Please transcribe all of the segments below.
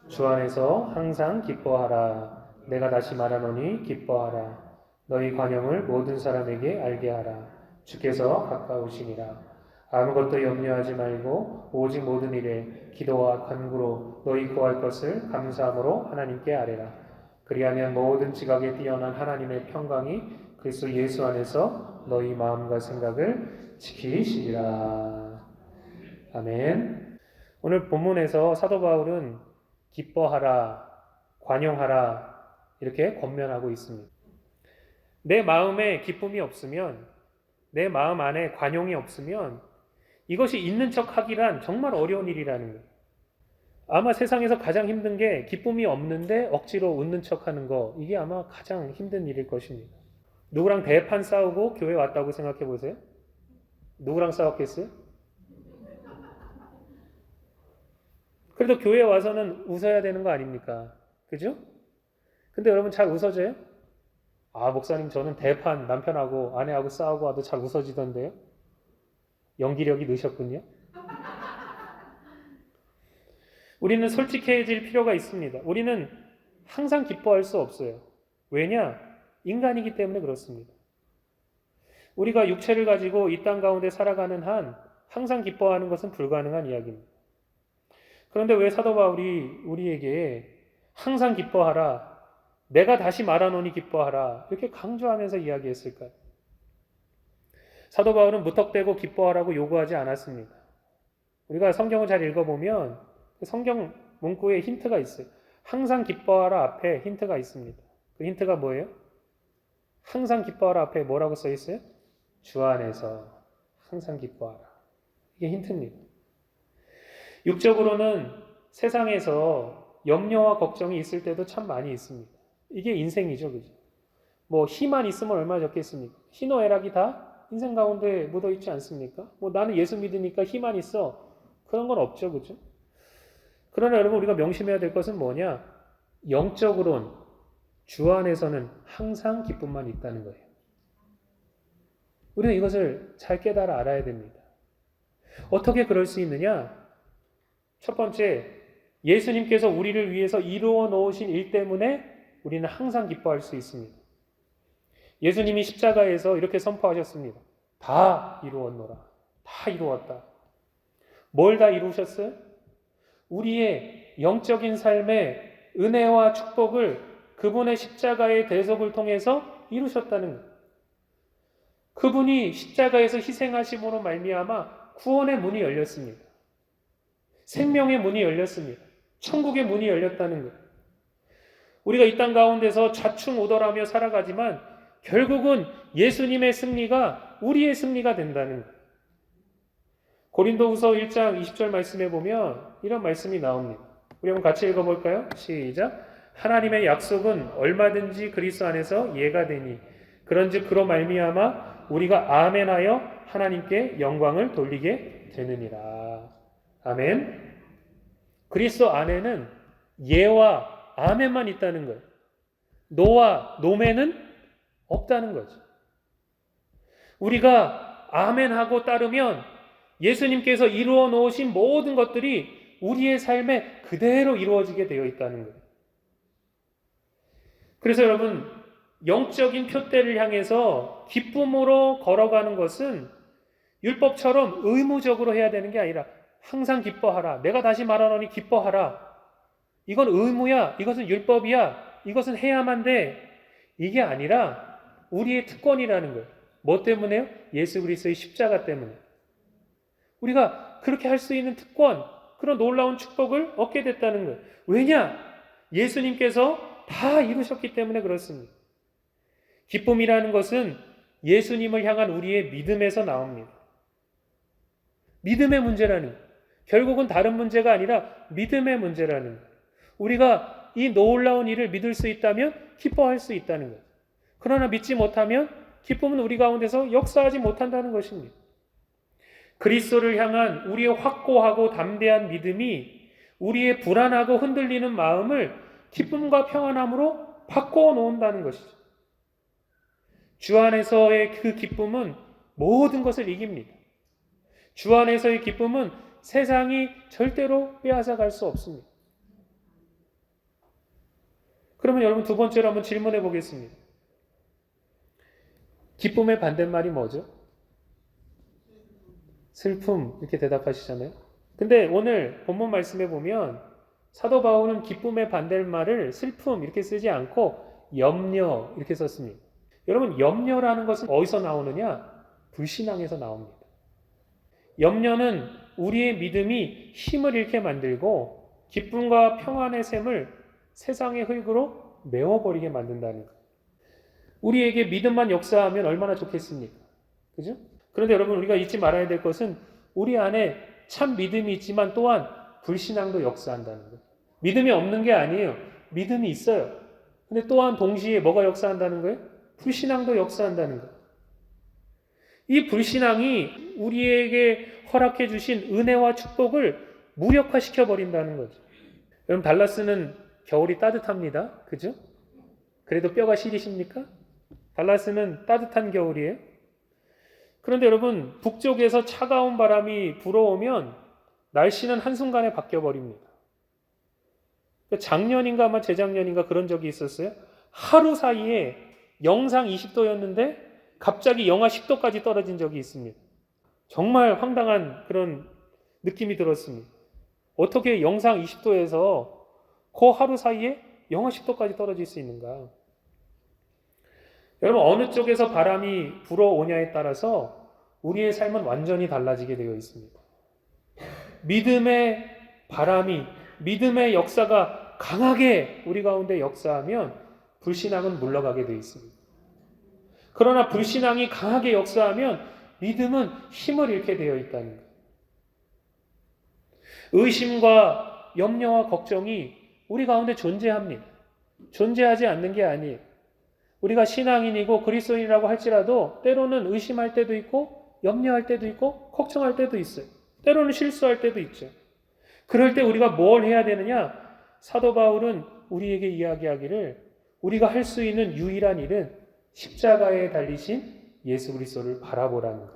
주 안에서 항상 기뻐하라. 내가 다시 말하노니 기뻐하라. 너희 관용을 모든 사람에게 알게 하라. 주께서 가까우시니라. 아무것도 염려하지 말고 오직 모든 일에 기도와 간구로 너희 구할 것을 감사함으로 하나님께 아뢰라. 그리하면 모든 지각에 뛰어난 하나님의 평강이 그리스도 예수 안에서 너희 마음과 생각을 지키시리라. 아멘. 오늘 본문에서 사도 바울은 기뻐하라, 관용하라 이렇게 권면하고 있습니다. 내 마음에 기쁨이 없으면, 내 마음 안에 관용이 없으면 이것이 있는 척 하기란 정말 어려운 일이라는 거예요. 아마 세상에서 가장 힘든 게 기쁨이 없는데 억지로 웃는 척 하는 거, 이게 아마 가장 힘든 일일 것입니다. 누구랑 대판 싸우고 교회 왔다고 생각해 보세요. 누구랑 싸웠겠어요? 그래도 교회 와서는 웃어야 되는 거 아닙니까? 그죠? 근데 여러분 잘 웃어져요? 아, 목사님 저는 대판 남편하고 아내하고 싸우고 와도 잘 웃어지던데요? 연기력이 느셨군요. 우리는 솔직해질 필요가 있습니다. 우리는 항상 기뻐할 수 없어요. 왜냐? 인간이기 때문에 그렇습니다. 우리가 육체를 가지고 이 땅 가운데 살아가는 한 항상 기뻐하는 것은 불가능한 이야기입니다. 그런데 왜 사도 바울이 우리에게 항상 기뻐하라, 내가 다시 말하노니 기뻐하라 이렇게 강조하면서 이야기했을까요? 사도 바울은 무턱대고 기뻐하라고 요구하지 않았습니다. 우리가 성경을 잘 읽어보면 성경 문구에 힌트가 있어요. 항상 기뻐하라 앞에 힌트가 있습니다. 그 힌트가 뭐예요? 항상 기뻐하라 앞에 뭐라고 써 있어요? 주 안에서 항상 기뻐하라. 이게 힌트입니다. 육적으로는 세상에서 염려와 걱정이 있을 때도 참 많이 있습니다. 이게 인생이죠, 그죠? 뭐 희만 있으면 얼마나 좋겠습니까? 희노애락이 다 인생 가운데 묻어 있지 않습니까? 뭐 나는 예수 믿으니까 희만 있어. 그런 건 없죠, 그죠? 그러나 여러분 우리가 명심해야 될 것은 뭐냐? 영적으로는 주 안에서는 항상 기쁨만 있다는 거예요. 우리는 이것을 잘 깨달아 알아야 됩니다. 어떻게 그럴 수 있느냐? 첫 번째, 예수님께서 우리를 위해서 이루어 놓으신 일 때문에 우리는 항상 기뻐할 수 있습니다. 예수님이 십자가에서 이렇게 선포하셨습니다. 다 이루었노라. 다 이루었다. 뭘 다 이루셨어요? 우리의 영적인 삶의 은혜와 축복을 그분의 십자가의 대속을 통해서 이루셨다는 거예요. 그분이 십자가에서 희생하심으로 말미암아 구원의 문이 열렸습니다. 생명의 문이 열렸습니다. 천국의 문이 열렸다는 거예요. 우리가 이 땅 가운데서 좌충우돌하며 살아가지만 결국은 예수님의 승리가 우리의 승리가 된다는 거예요. 고린도후서 1장 20절 말씀에 보면 이런 말씀이 나옵니다. 우리 한번 같이 읽어볼까요? 시작. 하나님의 약속은 얼마든지 그리스도 안에서 예가 되니 그런즉 그로 말미암아 우리가 아멘하여 하나님께 영광을 돌리게 되느니라. 아멘. 그리스도 안에는 예와 아멘만 있다는 거예요. 노와 노매는 없다는 거죠. 우리가 아멘하고 따르면 예수님께서 이루어 놓으신 모든 것들이 우리의 삶에 그대로 이루어지게 되어 있다는 거예요. 그래서 여러분, 영적인 표대를 향해서 기쁨으로 걸어가는 것은 율법처럼 의무적으로 해야 되는 게 아니라 항상 기뻐하라. 내가 다시 말하노니 기뻐하라. 이건 의무야. 이것은 율법이야. 이것은 해야만 돼. 이게 아니라 우리의 특권이라는 거예요. 뭐 때문에요? 예수 그리스도의 십자가 때문에. 우리가 그렇게 할 수 있는 특권, 그런 놀라운 축복을 얻게 됐다는 거예요. 왜냐? 예수님께서 다 이루셨기 때문에 그렇습니다. 기쁨이라는 것은 예수님을 향한 우리의 믿음에서 나옵니다. 믿음의 문제라는 거예요. 결국은 다른 문제가 아니라 믿음의 문제라는 거예요. 우리가 이 놀라운 일을 믿을 수 있다면 기뻐할 수 있다는 거예요. 그러나 믿지 못하면 기쁨은 우리 가운데서 역사하지 못한다는 것입니다. 그리스도를 향한 우리의 확고하고 담대한 믿음이 우리의 불안하고 흔들리는 마음을 기쁨과 평안함으로 바꿔 놓는다는 것이죠. 주 안에서의 그 기쁨은 모든 것을 이깁니다. 주 안에서의 기쁨은 세상이 절대로 빼앗아갈 수 없습니다. 그러면 여러분 두 번째로 한번 질문해 보겠습니다. 기쁨의 반대말이 뭐죠? 슬픔, 이렇게 대답하시잖아요. 근데 오늘 본문 말씀에 보면 사도 바울은 기쁨의 반대말을 슬픔 이렇게 쓰지 않고 염려 이렇게 썼습니다. 여러분, 염려라는 것은 어디서 나오느냐? 불신앙에서 나옵니다. 염려는 우리의 믿음이 힘을 잃게 만들고 기쁨과 평안의 샘을 세상의 흙으로 메워버리게 만든다는 거예요. 우리에게 믿음만 역사하면 얼마나 좋겠습니까? 그죠? 그런데 여러분, 우리가 잊지 말아야 될 것은 우리 안에 참 믿음이 있지만 또한 불신앙도 역사한다는 거예요. 믿음이 없는 게 아니에요. 믿음이 있어요. 근데 또한 동시에 뭐가 역사한다는 거예요? 불신앙도 역사한다는 거예요. 이 불신앙이 우리에게 허락해 주신 은혜와 축복을 무력화시켜 버린다는 거죠. 여러분, 달라스는 겨울이 따뜻합니다. 그죠? 그래도 뼈가 시리십니까? 달라스는 따뜻한 겨울이에요. 그런데 여러분, 북쪽에서 차가운 바람이 불어오면 날씨는 한순간에 바뀌어 버립니다. 작년인가 아마 재작년인가 그런 적이 있었어요. 하루 사이에 영상 20도였는데 갑자기 영하 10도까지 떨어진 적이 있습니다. 정말 황당한 그런 느낌이 들었습니다. 어떻게 영상 20도에서 그 하루 사이에 영하 10도까지 떨어질 수 있는가? 여러분, 어느 쪽에서 바람이 불어오냐에 따라서 우리의 삶은 완전히 달라지게 되어 있습니다. 믿음의 바람이, 믿음의 역사가 강하게 우리 가운데 역사하면 불신앙은 물러가게 되어 있습니다. 그러나 불신앙이 강하게 역사하면 믿음은 힘을 잃게 되어 있다는 거예요. 의심과 염려와 걱정이 우리 가운데 존재합니다. 존재하지 않는 게 아니에요. 우리가 신앙인이고 그리스도인이라고 할지라도 때로는 의심할 때도 있고 염려할 때도 있고 걱정할 때도 있어요. 때로는 실수할 때도 있죠. 그럴 때 우리가 뭘 해야 되느냐? 사도 바울은 우리에게 이야기하기를 우리가 할 수 있는 유일한 일은 십자가에 달리신 예수 그리스도를 바라보라는 것.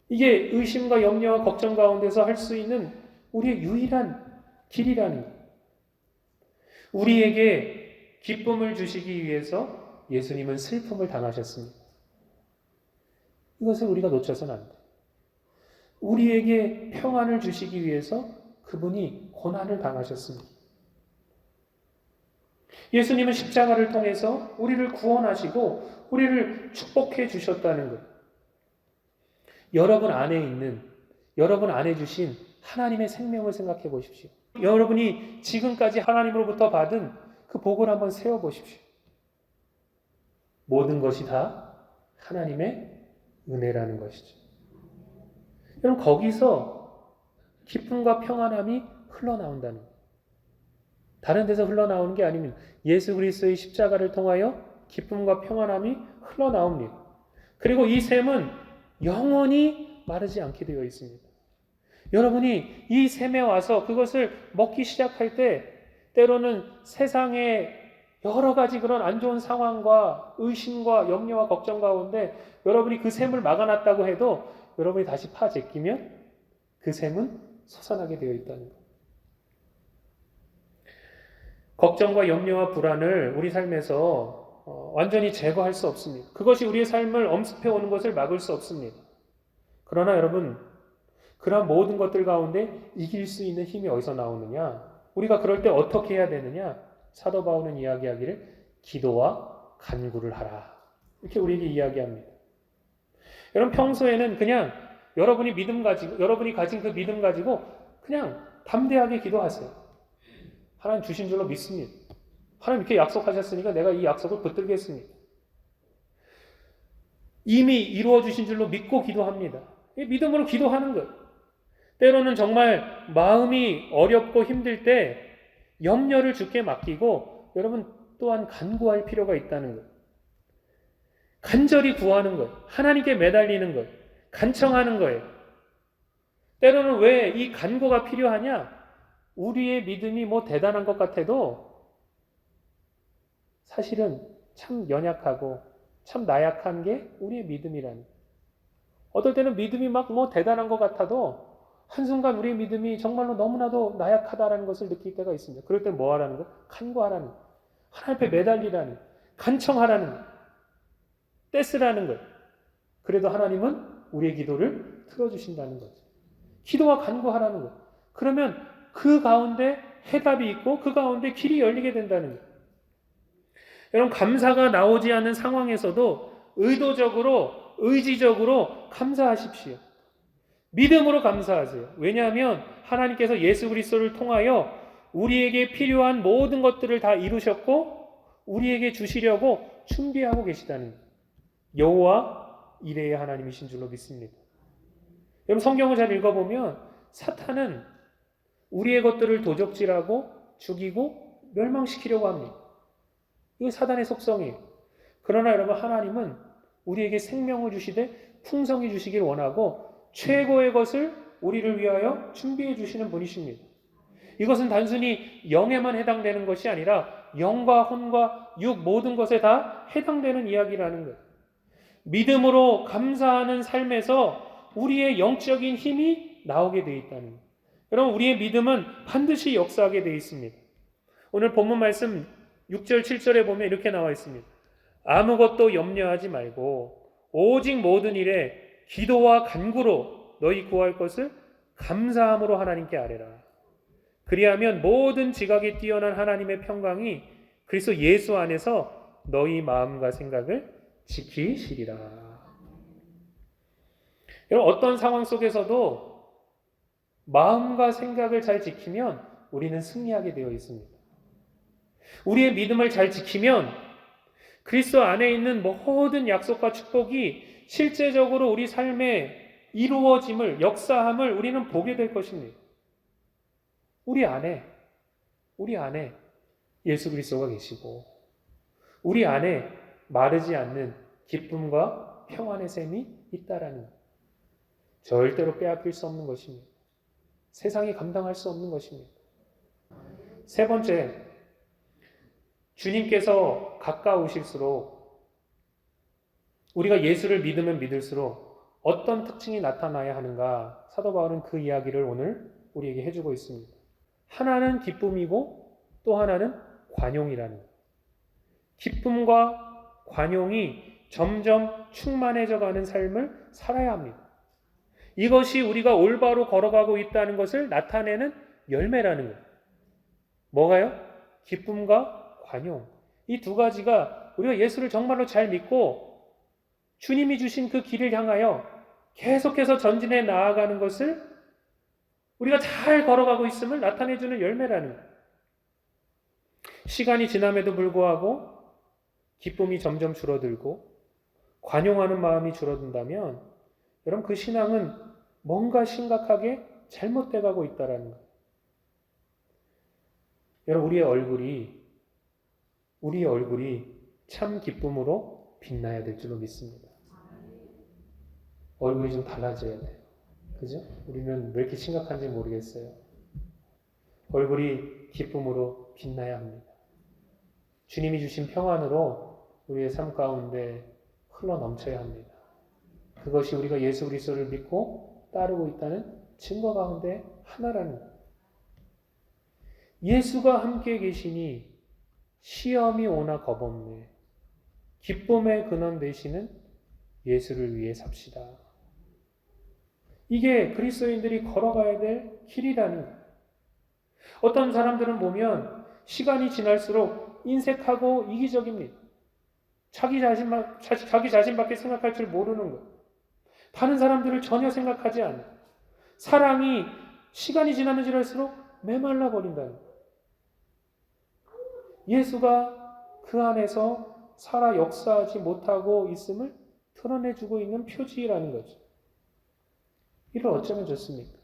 이게 의심과 염려와 걱정 가운데서 할 수 있는 우리의 유일한 길이라는 것. 우리에게 기쁨을 주시기 위해서 예수님은 슬픔을 당하셨습니다. 이것을 우리가 놓쳐서는 안 돼요. 우리에게 평안을 주시기 위해서 그분이 고난을 당하셨습니다. 예수님은 십자가를 통해서 우리를 구원하시고 우리를 축복해 주셨다는 것. 여러분 안에 주신 하나님의 생명을 생각해 보십시오. 여러분이 지금까지 하나님으로부터 받은 그 복을 한번 세워 보십시오. 모든 것이 다 하나님의 은혜라는 것이죠. 여러분, 거기서 기쁨과 평안함이 흘러나온다는 거예요. 다른 데서 흘러나오는 게 아닙니다. 예수 그리스도의 십자가를 통하여 기쁨과 평안함이 흘러나옵니다. 그리고 이 샘은 영원히 마르지 않게 되어 있습니다. 여러분이 이 샘에 와서 그것을 먹기 시작할 때 때로는 세상의 여러 가지 그런 안 좋은 상황과 의심과 염려와 걱정 가운데 여러분이 그 샘을 막아놨다고 해도 여러분이 다시 파 제끼면 그 샘은 솟아나게 되어 있다는 것. 걱정과 염려와 불안을 우리 삶에서 완전히 제거할 수 없습니다. 그것이 우리의 삶을 엄습해 오는 것을 막을 수 없습니다. 그러나 여러분, 그런 모든 것들 가운데 이길 수 있는 힘이 어디서 나오느냐? 우리가 그럴 때 어떻게 해야 되느냐? 사도 바울은 이야기하기를 기도와 간구를 하라. 이렇게 우리에게 이야기합니다. 여러분, 평소에는 그냥 여러분이 가진 그 믿음 가지고 그냥 담대하게 기도하세요. 하나님 주신 줄로 믿습니다. 하나님 이렇게 약속하셨으니까 내가 이 약속을 붙들겠습니다. 이미 이루어 주신 줄로 믿고 기도합니다. 믿음으로 기도하는 것. 때로는 정말 마음이 어렵고 힘들 때 염려를 주께 맡기고 여러분 또한 간구할 필요가 있다는 것. 간절히 구하는 것. 하나님께 매달리는 것. 간청하는 거예요. 때로는 왜 이 간구가 필요하냐? 우리의 믿음이 뭐 대단한 것 같아도 사실은 참 연약하고 참 나약한 게 우리의 믿음이라는 거예요. 어떨 때는 믿음이 막 뭐 대단한 것 같아도 한순간 우리의 믿음이 정말로 너무나도 나약하다라는 것을 느낄 때가 있습니다. 그럴 때 뭐 하라는 거예요? 간구하라는 거예요. 하나님 앞에 매달리라는 거예요. 간청하라는 거예요. 떼쓰라는 거예요. 그래도 하나님은 우리의 기도를 들어주신다는 거죠. 기도와 간구하라는 거예요. 그러면 그 가운데 해답이 있고 그 가운데 길이 열리게 된다는 거예요. 여러분, 감사가 나오지 않는 상황에서도 의도적으로, 의지적으로 감사하십시오. 믿음으로 감사하세요. 왜냐하면 하나님께서 예수 그리스도를 통하여 우리에게 필요한 모든 것들을 다 이루셨고 우리에게 주시려고 준비하고 계시다는 거예요. 여호와 이레의 하나님이신 줄로 믿습니다. 여러분, 성경을 잘 읽어보면 사탄은 우리의 것들을 도적질하고 죽이고 멸망시키려고 합니다. 이거 사단의 속성이에요. 그러나 여러분, 하나님은 우리에게 생명을 주시되 풍성히 주시길 원하고 최고의 것을 우리를 위하여 준비해 주시는 분이십니다. 이것은 단순히 영에만 해당되는 것이 아니라 영과 혼과 육 모든 것에 다 해당되는 이야기라는 거예요. 믿음으로 감사하는 삶에서 우리의 영적인 힘이 나오게 되어 있다는 거예요. 여러분, 우리의 믿음은 반드시 역사하게 되어 있습니다. 오늘 본문 말씀 6절 7절에 보면 이렇게 나와 있습니다. 아무것도 염려하지 말고 오직 모든 일에 기도와 간구로 너희 구할 것을 감사함으로 하나님께 아뢰라. 그리하면 모든 지각에 뛰어난 하나님의 평강이 그리스도 예수 안에서 너희 마음과 생각을 지키시리라. 여러분, 어떤 상황 속에서도 마음과 생각을 잘 지키면 우리는 승리하게 되어 있습니다. 우리의 믿음을 잘 지키면 그리스도 안에 있는 모든 약속과 축복이 실제적으로 우리 삶에 이루어짐을, 역사함을 우리는 보게 될 것입니다. 우리 안에 예수 그리스도가 계시고 우리 안에 마르지 않는 기쁨과 평안의 셈이 있다라는 것. 절대로 빼앗길 수 없는 것입니다. 세상이 감당할 수 없는 것입니다. 세 번째, 주님께서 가까우실수록 우리가 예수를 믿으면 믿을수록 어떤 특징이 나타나야 하는가, 사도 바울은 그 이야기를 오늘 우리에게 해주고 있습니다. 하나는 기쁨이고 또 하나는 관용이라는 것. 기쁨과 관용이 점점 충만해져가는 삶을 살아야 합니다. 이것이 우리가 올바로 걸어가고 있다는 것을 나타내는 열매라는 거예요. 뭐가요? 기쁨과 관용. 이 두 가지가 우리가 예수를 정말로 잘 믿고 주님이 주신 그 길을 향하여 계속해서 전진해 나아가는 것을 우리가 잘 걸어가고 있음을 나타내주는 열매라는 거예요. 시간이 지남에도 불구하고 기쁨이 점점 줄어들고 관용하는 마음이 줄어든다면 여러분, 그 신앙은 뭔가 심각하게 잘못돼 가고 있다는 거예요. 여러분, 우리의 얼굴이 참 기쁨으로 빛나야 될 줄로 믿습니다. 얼굴이 좀 달라져야 돼요. 그죠? 우리는 왜 이렇게 심각한지 모르겠어요. 얼굴이 기쁨으로 빛나야 합니다. 주님이 주신 평안으로 우리의 삶 가운데 흘러 넘쳐야 합니다. 그것이 우리가 예수 그리스도를 믿고 따르고 있다는 증거 가운데 하나라는 거예요. 예수가 함께 계시니 시험이 오나 겁없네. 기쁨의 근원 되시는 예수를 위해 삽시다. 이게 그리스도인들이 걸어가야 될 길이라는 거예요. 어떤 사람들은 보면 시간이 지날수록 인색하고 이기적입니다. 자기 자신밖에 생각할 줄 모르는 거예요. 다른 사람들을 전혀 생각하지 않아요. 사랑이 시간이 지나면 지날수록 메말라 버린다는 거예요. 예수가 그 안에서 살아 역사하지 못하고 있음을 드러내주고 있는 표지라는 거죠. 이를 어쩌면 좋습니까?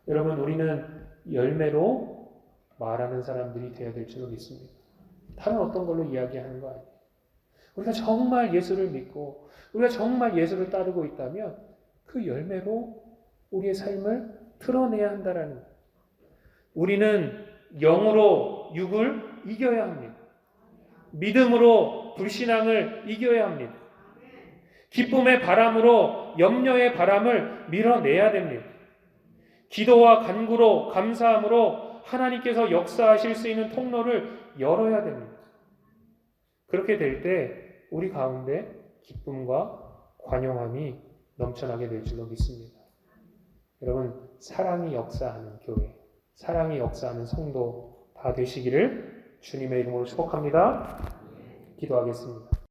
여러분, 우리는 열매로 말하는 사람들이 되어야 될 줄로 믿습니다. 다른 어떤 걸로 이야기하는 거 아니에요. 우리가 정말 예수를 믿고 우리가 정말 예수를 따르고 있다면 그 열매로 우리의 삶을 드러내야 한다는 거예요. 우리는 영으로 육을 이겨야 합니다. 믿음으로 불신앙을 이겨야 합니다. 기쁨의 바람으로 염려의 바람을 밀어내야 됩니다. 기도와 간구로 감사함으로 하나님께서 역사하실 수 있는 통로를 열어야 됩니다. 그렇게 될 때 우리 가운데 기쁨과 관용함이 넘쳐나게 될 줄로 믿습니다. 여러분, 사랑이 역사하는 교회, 사랑이 역사하는 성도 다 되시기를 주님의 이름으로 축복합니다. 기도하겠습니다.